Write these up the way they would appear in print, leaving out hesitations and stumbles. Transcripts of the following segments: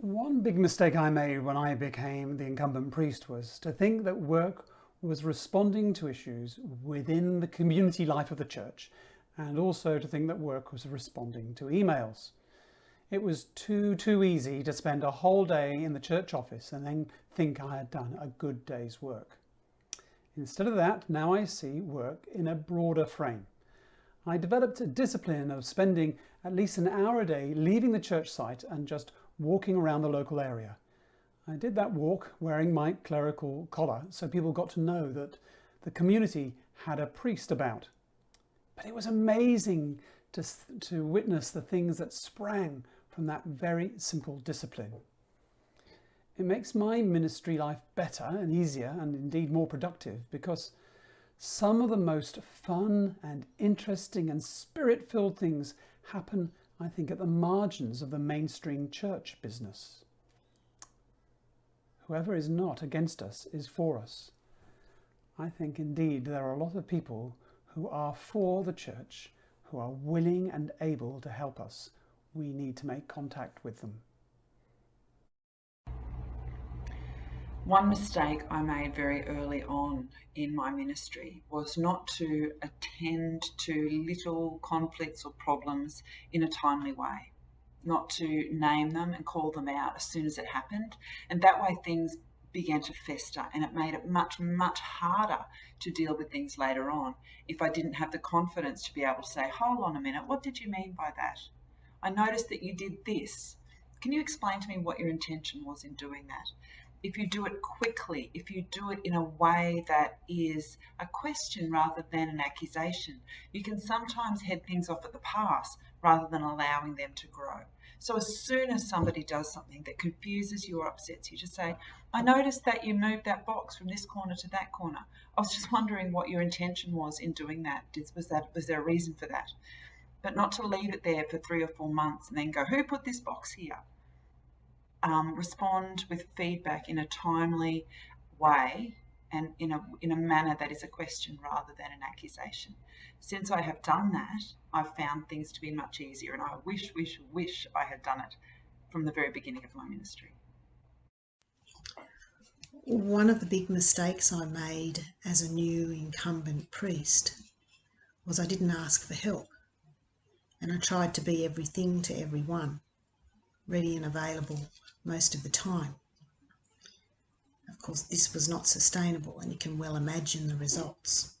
One big mistake I made when I became the incumbent priest was to think that work was responding to issues within the community life of the church, and also to think that work was responding to emails. It was too easy to spend a whole day in the church office and then think I had done a good day's work. Instead of that, now I see work in a broader frame. I developed a discipline of spending at least an hour a day leaving the church site and just walking around the local area. I did that walk wearing my clerical collar so people got to know that the community had a priest about. But it was amazing to witness the things that sprang from that very simple discipline. It makes my ministry life better and easier and indeed more productive because some of the most fun and interesting and spirit-filled things happen, I think, at the margins of the mainstream church business. Whoever is not against us is for us. I think indeed there are a lot of people who are for the church, who are willing and able to help us. We need to make contact with them. One mistake I made very early on in my ministry was not to attend to little conflicts or problems in a timely way, not to name them and call them out as soon as it happened. And that way things began to fester, and it made it much harder to deal with things later on if I didn't have the confidence to be able to say, hold on a minute, what did you mean by that? I noticed that you did this. Can you explain to me what your intention was in doing that? If you do it quickly, if you do it in a way that is a question rather than an accusation, you can sometimes head things off at the pass rather than allowing them to grow. So as soon as somebody does something that confuses you or upsets you, just say, I noticed that you moved that box from this corner to that corner. I was just wondering what your intention was in doing that. Was there a reason for that? But not to leave it there for 3 or 4 months and then go, who put this box here? Respond with feedback in a timely way and in a manner that is a question rather than an accusation. Since I have done that, I've found things to be much easier, and I wish I had done it from the very beginning of my ministry. One of the big mistakes I made as a new incumbent priest was I didn't ask for help, and I tried to be everything to everyone, ready and available most of the time. Of course, this was not sustainable, and you can well imagine the results.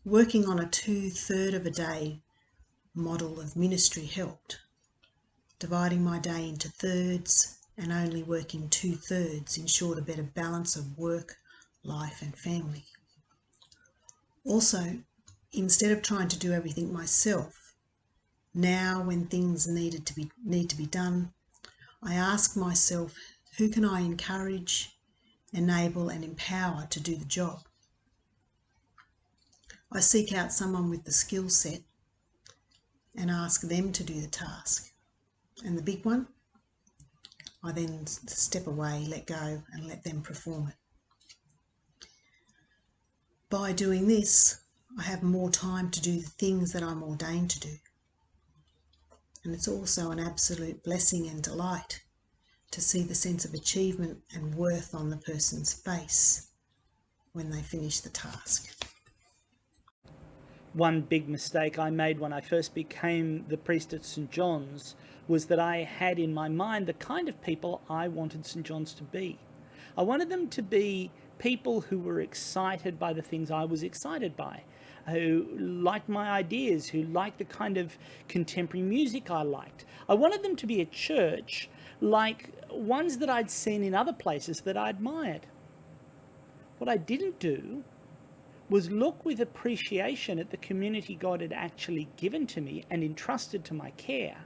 Working on a 2/3 of a day model of ministry helped. Dividing my day into thirds and only working 2/3 ensured a better balance of work, life and family. Also, instead of trying to do everything myself, now when things need to be done, I ask myself, who can I encourage, enable and empower to do the job? I seek out someone with the skill set and ask them to do the task. And the big one, I then step away, let go and let them perform it. By doing this, I have more time to do the things that I'm ordained to do. And it's also an absolute blessing and delight to see the sense of achievement and worth on the person's face when they finish the task. One big mistake I made when I first became the priest at St. John's was that I had in my mind the kind of people I wanted St. John's to be. I wanted them to be people who were excited by the things I was excited by, who liked my ideas, who liked the kind of contemporary music I liked. I wanted them to be a church like ones that I'd seen in other places that I admired. What I didn't do was look with appreciation at the community God had actually given to me and entrusted to my care,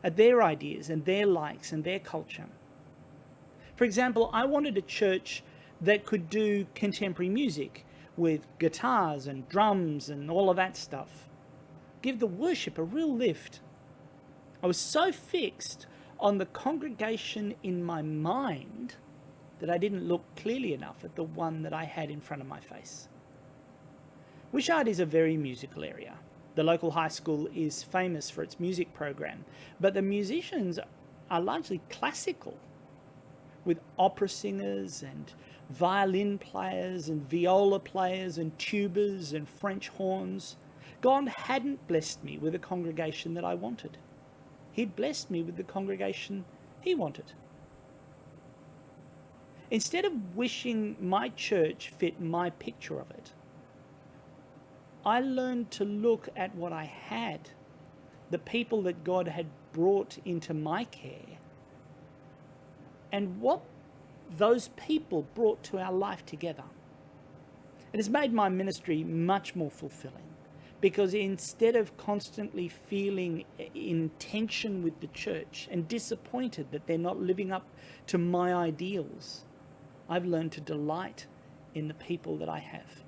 at their ideas and their likes and their culture. For example, I wanted a church that could do contemporary music with guitars and drums and all of that stuff. Give the worship a real lift. I was so fixed on the congregation in my mind that I didn't look clearly enough at the one that I had in front of my face. Wishart is a very musical area. The local high school is famous for its music program, but the musicians are largely classical, with opera singers and violin players and viola players and tubas and French horns. God hadn't blessed me with a congregation that I wanted. He'd blessed me with the congregation he wanted. Instead of wishing my church fit my picture of it, I learned to look at what I had, the people that God had brought into my care, and what those people brought to our life together. It has made my ministry much more fulfilling, because instead of constantly feeling in tension with the church and disappointed that they're not living up to my ideals, I've learned to delight in the people that I have.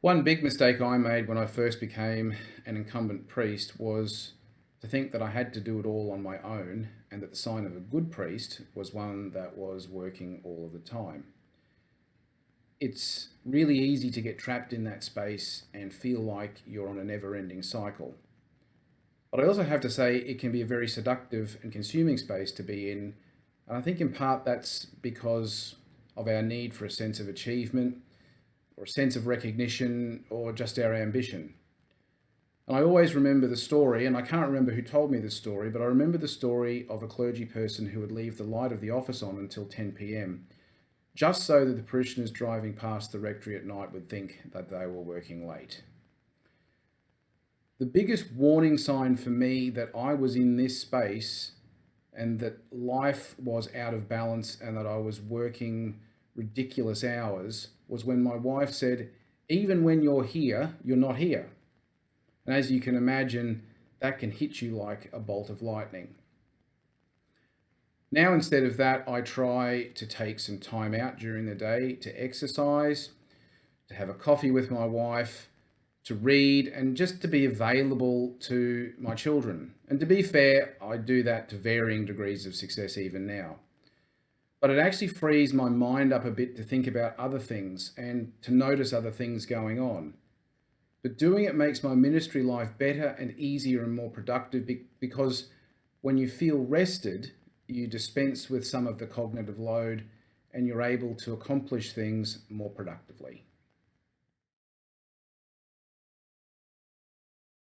One big mistake I made when I first became an incumbent priest was to think that I had to do it all on my own, and that the sign of a good priest was one that was working all of the time. It's really easy to get trapped in that space and feel like you're on a never-ending cycle. But I also have to say it can be a very seductive and consuming space to be in, and I think in part that's because of our need for a sense of achievement, or a sense of recognition, or just our ambition. And I always remember the story, and I can't remember who told me the story, but I remember the story of a clergy person who would leave the light of the office on until 10 p.m, just so that the parishioners driving past the rectory at night would think that they were working late. The biggest warning sign for me that I was in this space and that life was out of balance and that I was working ridiculous hours was when my wife said, "Even when you're here, you're not here." And as you can imagine, that can hit you like a bolt of lightning. Now, instead of that, I try to take some time out during the day to exercise, to have a coffee with my wife, to read, and just to be available to my children. And to be fair, I do that to varying degrees of success even now. But it actually frees my mind up a bit to think about other things and to notice other things going on. But doing it makes my ministry life better and easier and more productive because when you feel rested, you dispense with some of the cognitive load and you're able to accomplish things more productively.